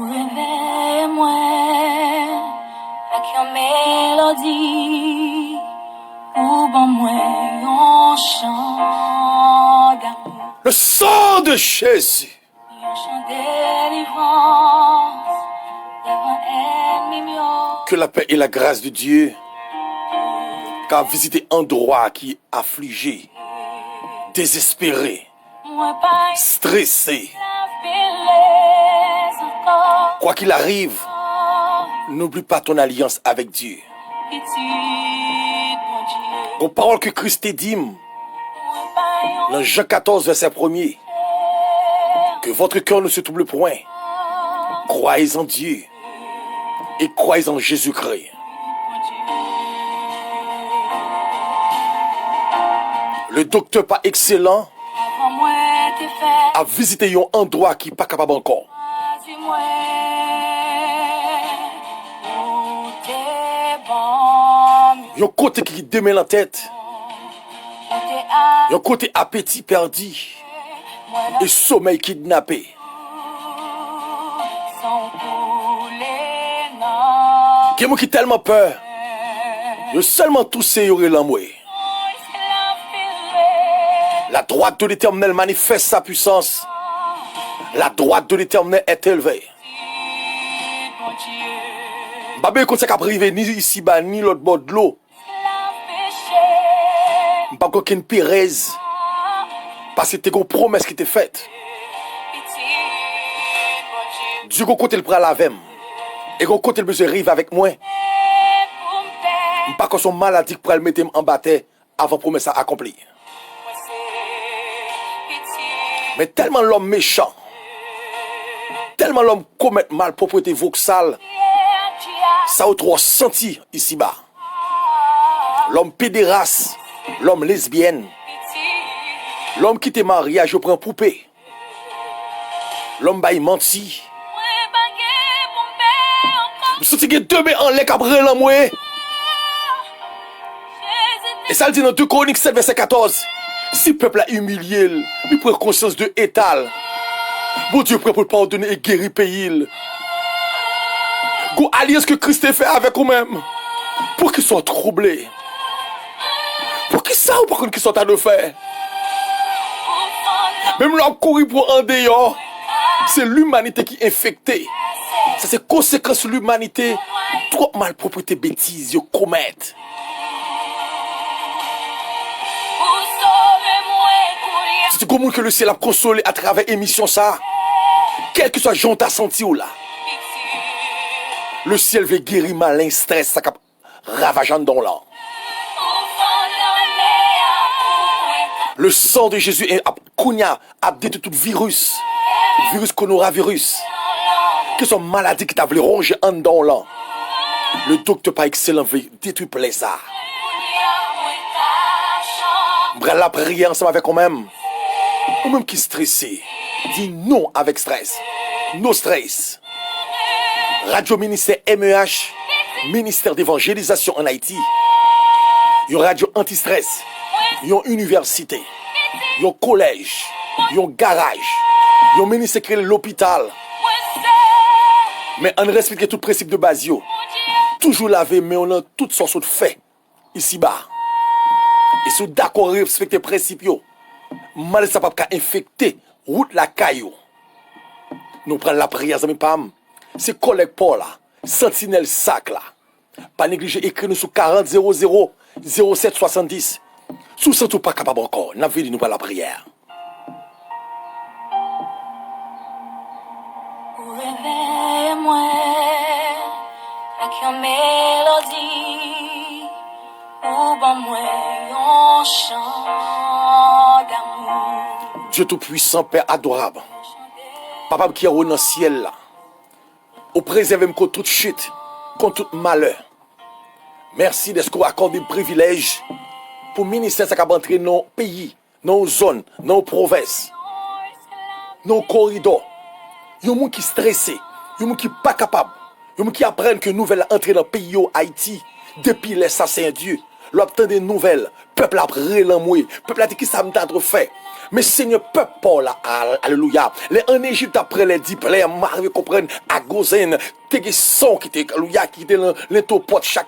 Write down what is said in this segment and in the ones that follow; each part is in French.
Réveille-moi avec une mélodie, ou bon moi un chant d'amour. Le sang de Jésus. Un chant délivrance devant ennemi mieux. Que la paix et la grâce de Dieu qu'a visité un endroit qui est affligé, désespéré, Moi pas stressé. la bellesse encore. Quoi qu'il arrive, n'oublie pas ton alliance avec Dieu. Petite, mon Dieu. Qu'on parole que Christ t'a dit Moi pas dans Jean 14, verset 1er, que votre cœur ne se trouble point. Croyez en Dieu et croyez en Jésus-Christ. Le docteur pas excellent Avant moi t'es fait. a visité un endroit qui n'est pas capable encore. Dis-moi, où t'es bon, Un côté qui démêle la tête, où t'es à un côté appétit perdu moi et sommeil kidnappé. sans couler, non. Qui qui tellement peur, yo seulement toussé aurait l'amoué. La droite de l'Éternel manifeste sa puissance. La droite de l'Éternel est élevée. Babé qu'on s'est qu'à priver ni ici bas ni l'autre bord de l'eau. Pas qu'aucune Pérez. Parce que t'es une promesse qui t'est faite. Dieu qu'on côté le prend la vem. Et qu'on côté le besoin arrive avec moi. Pas qu'on son maladie pour le mettre en bataille avant promesse à accomplir. Mais tellement l'homme méchant, tellement l'homme commet mal propriété voxale, ça a trop senti ici-bas. L'homme pédéraste, l'homme lesbienne, l'homme qui t'est marié, je prends poupée. L'homme baille menti. Je sens que deux mains en l'air après l'amour. Et ça le dit dans 2 Chroniques 7, verset 14. Si le peuple a humilié, il prend conscience de étal. Bon Dieu prêt pour pardonner et guérir le pays. Go alliance que Christ a fait avec vous-même. Pour qu'ils soient troublés. Pour qu'ils savent par contre qu'ils sont à de faire. Même l'homme courir pour un dehors. C'est l'humanité qui est infectée. Ça c'est conséquence de l'humanité. Trop malpropreté, bêtises, ils commettent. C'est comme que le ciel a consolé à travers l'émission ça. Quel que soit Jean t'a senti ou là. Le ciel veut guérir malin stress ça cap ravageant dans là. Le sang de Jésus est a détruit tout virus. Virus coronavirus. Que sont maladies qui t'a voulu ronger en dans là. Le docteur pas excellent veut détruire plein ça. Bras la prière ensemble avec nous-mêmes. Ou même qui stressé, dit non avec stress. No stress. Radio Ministère MEH, Ministère d'évangélisation en Haïti. Yon radio anti-stress. Yon université. Yon collège. Yon garage. Yon ministère créé l'hôpital. Mais on respecte tout principe de base. Toujours laver, mais on a toutes sortes de faits ici-bas. Et si vous d'accord respecter les principes, mal ça pas infecter route la caillou. Nous prenons la prière, amis pam. C'est collègue Paul là, sentinelle sac là. Pas négliger écrire nous sur 40 00 07 70. Sous ça tout pas capable encore. N'a vu nous pas la prière. Réveille-moi avec une mélodie, ou bon moi un chant d'amour. Dieu tout-puissant, Père adorable. Papa qui est dans le ciel là. Au préserve contre toute chute, contre tout malheur. Merci de ce qu'on accorde le privilège pour le ministère qui a entré dans nos pays, dans nos zones, dans nos provinces, dans nos corridors. Il y a des gens qui sont stressés, il y a des gens qui ne sont pas capables, il y a des gens qui apprennent que nous nouvelle entrée dans le pays Haïti depuis les assassins Dieu. l'obtenir des nouvelles. Peuple a pris l'amoué. Peuple a dit qui ça m'a trop fait. Mais Seigneur, peuple Paul, alléluia. Les en Égypte après les 10 plaies, m'arrive comprendre à Gozen, t'es son qui était, alléluia, qui était l'intopot chaque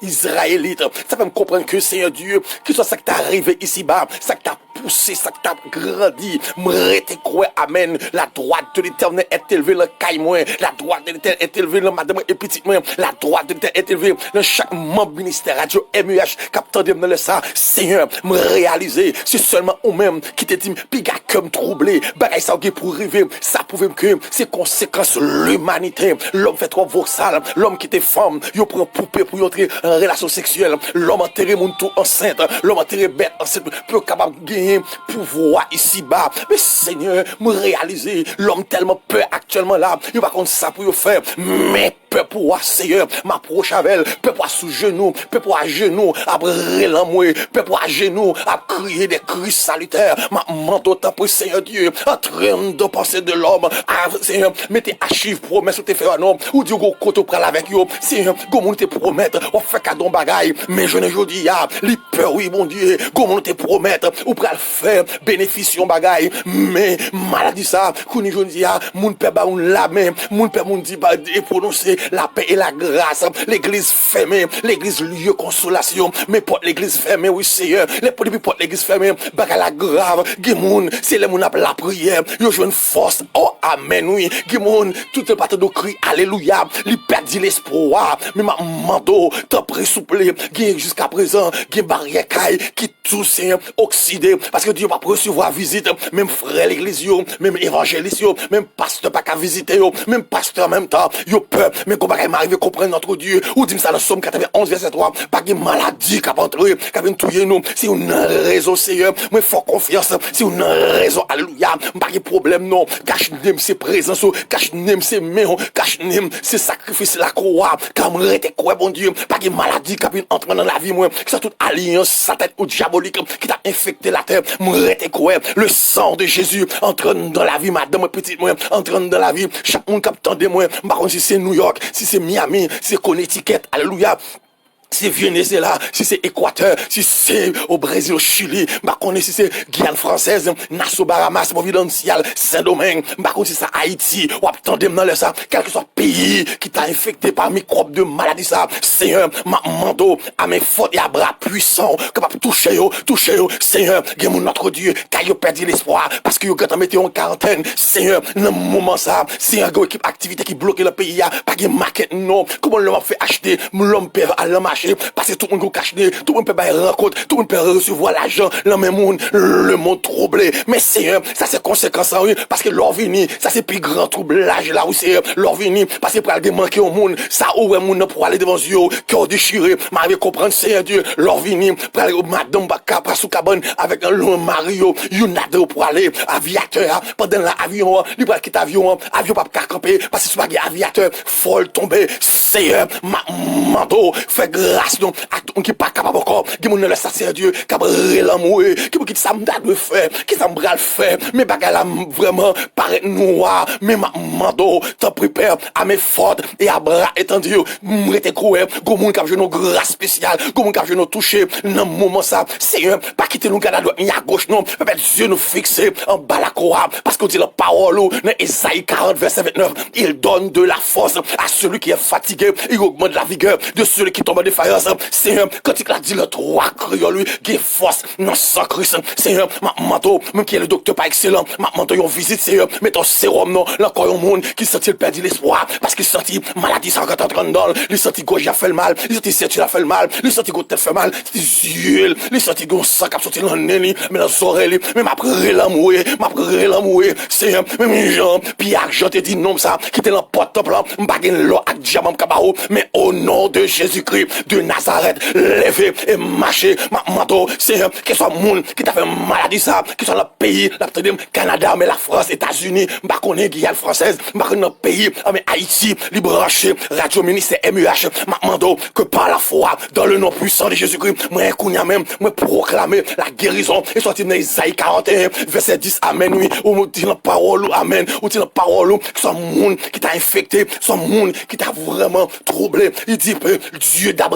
Israélite. Ça fait me comprendre que Seigneur Dieu, que soit ça qui t'est arrivé ici-bas, ça qui t'a poussé, ça qui t'a grandi, m'rete quoi, amen. La droite de l'Éternel est élevée dans caille moi, la droite de l'Éternel est élevée dans madame et petite moi, la droite de l'Éternel est élevée dans chaque membre ministère radio MEH, capteur de dans le ça, Seigneur, me réaliser, c'est seulement ou même qui te dit, piga comme troublé, bagay ça pour arriver, ça pouvait que c'est conséquences l'humanité, l'homme fait trop voxal, l'homme qui était femme, il prend poupée pour entrer en relation sexuelle, l'homme enterré mon tout enceinte, l'homme enterré bête enceinte, peut capable de gagner pouvoir ici-bas. Mais Seigneur, me réaliser, l'homme tellement peur actuellement là, il va contre ça pour faire, mais peut pouvoir, Seigneur, m'approche avec elle, peut pouvoir sous genoux, peut pouvoir à genoux, à brûler l'amour, peut pouvoir à genoux, à crier des cris salutaires, ma manteau temps pour Seigneur Dieu, en train de penser de l'homme, Seigneur, mettez archives, promesses, ou te faire un homme, ou Dieu, go koto pral avec yo, Seigneur, go moun te promettre, ou fait cadeau bagaille, mais je ne jodi ya, li peur, oui, bon Dieu, go moun te promettre, ou pral faire bénéfice bagaille, mais maladie ça, kouni jodi ya, moun pe ba moun la main, moun pe moun di ba et prononcer la paix et la grâce, l'église fermée, l'église lieu consolation, mais pour l'église fermée, oui Seigneur, les depuis pour l'église fermée, bagala grave, Gimoun, c'est les moun ap la prière, yo joue une force, oh amen, oui, Gimoun, tout le patin de cri, alléluia, li perdi l'espoir, mais ma mando, t'en prie souple, jusqu'à présent, barrière qui tous oxydé, parce que Dieu va recevoir visite, même frère l'église, même évangéliste, même pasteur pas qu'à visiter, même pasteur en même temps, yo peur, mais comment m'arrive à comprendre notre Dieu, ou dit ça dans Somme 91, verset 3, pas de maladie qui a entré, qui a tué nous, si on a raison, Seigneur, moi, faut confiance, si on a raison, alléluia, pas de problème, non, cache-nem, c'est présence, cache-nem, c'est main, cache-nem, c'est sacrifice, la croix, comme rete quoi, bon Dieu, pas de maladie qui a entré dans la vie, moi, que c'est toute alliance, satanique ou diabolique, qui t'a infecté la terre, moi, rete quoi, le sang de Jésus, entrant dans la vie, madame, petite, moi, entrant dans la vie, chaque monde qui attendait, moi, par contre, si c'est New York, si c'est Miami, si c'est Connecticut, alléluia, si c'est Venezuela, si c'est Équateur, si c'est au Brésil, au Chili, si c'est Guyane française, Nassau, Bahamas, Providencial, Saint-Domingue, si c'est Haïti, ou attendez dans le ça, quel que soit le pays qui t'a infecté par microbes de maladie ça, Seigneur, ma mando, à mes fautes et à bras puissants, capable de toucher, Seigneur, guémon notre Dieu, car il a perdu l'espoir, parce que vous mettez en quarantaine, Seigneur, dans le moment ça, c'est un gros équipe activité qui bloque le pays, pas de maquette, non, comment l'homme fait acheter, l'homme peut aller marcher, parce que tout le monde cache, tout le monde peut faire rencontre, tout le monde peut recevoir l'argent, le même monde, le monde troublé. Mais Seigneur, ça c'est conséquence en parce que l'or vini, ça c'est plus grand troublage là où c'est l'or vini, parce que pour aller manquer au monde, ça où est monde pour aller devant Dieu, cœur déchiré, m'arrive comprendre Seigneur Dieu, l'or vini, pour aller au madame Baka, sous cabane, avec un long Mario, Yunado pour aller, aviateur, pendant l'avion, il va quitter avion pas camper, parce que c'est pas aviateur, folle tomber, Seigneur, mando, fait grâce donc à tout qui pas capable encore qui mon le Seigneur Dieu qui a l'amour qui ça me de faire qui ça me bral faire mais bagala vraiment paraît noir mais mando t'en prépare à mes fautes et à bras étendus m'était croire go moun qui a une grâce spéciale go moun qui a une toucher dans moment ça Seigneur pas quitter nous garder ni à gauche non peut-être Dieu nous fixer en bas la croix parce qu'on dit la parole dans Ésaïe 40 verset 29 il donne de la force à celui qui est fatigué il augmente la vigueur de celui qui tombe de faïence, Seigneur, quand il a dit le droit criant lui, qui est force, non sans Christ, Seigneur, ma manteau, même qui est le docteur pas excellent, ma manteau, yon visite, Seigneur, mais ton sérum, non, l'encore un monde qui sentit le perdu l'espoir, parce qu'il sentit maladie sans quand en dans, il sentit gauche a fait le mal, il sentit ceinture a fait le mal, il sentit gauche tête fait mal, il yeux, il sentit gauche sang qui a sorti dans le nez, mais dans les oreilles, même après l'amour, Seigneur, même les gens, puis argent te dit non, ça, qui était dans le porte-temple, m'baguine l'eau avec diamant cabao, mais au nom de Jésus-Christ, de Nazareth, lever et marcher, ma manteau, Seigneur, que soit monde qui t'a fait maladie ça, qui soit le pays, la Canada, mais la France, États-Unis, m'a connaît Guyane française, m'a connaît notre pays, mais Haïti, libranché, radio ministère MEH, m'a manteau, que par la foi, dans le nom puissant de Jésus-Christ, moi, kounya même, moi, proclamer la guérison, et sorti dans Isaïe 41, verset 10, amen, oui, ou nous dit la parole, amen, ou dit la parole, que soit monde qui t'a infecté, soit monde qui t'a vraiment troublé, il dit, Dieu d'Abraham,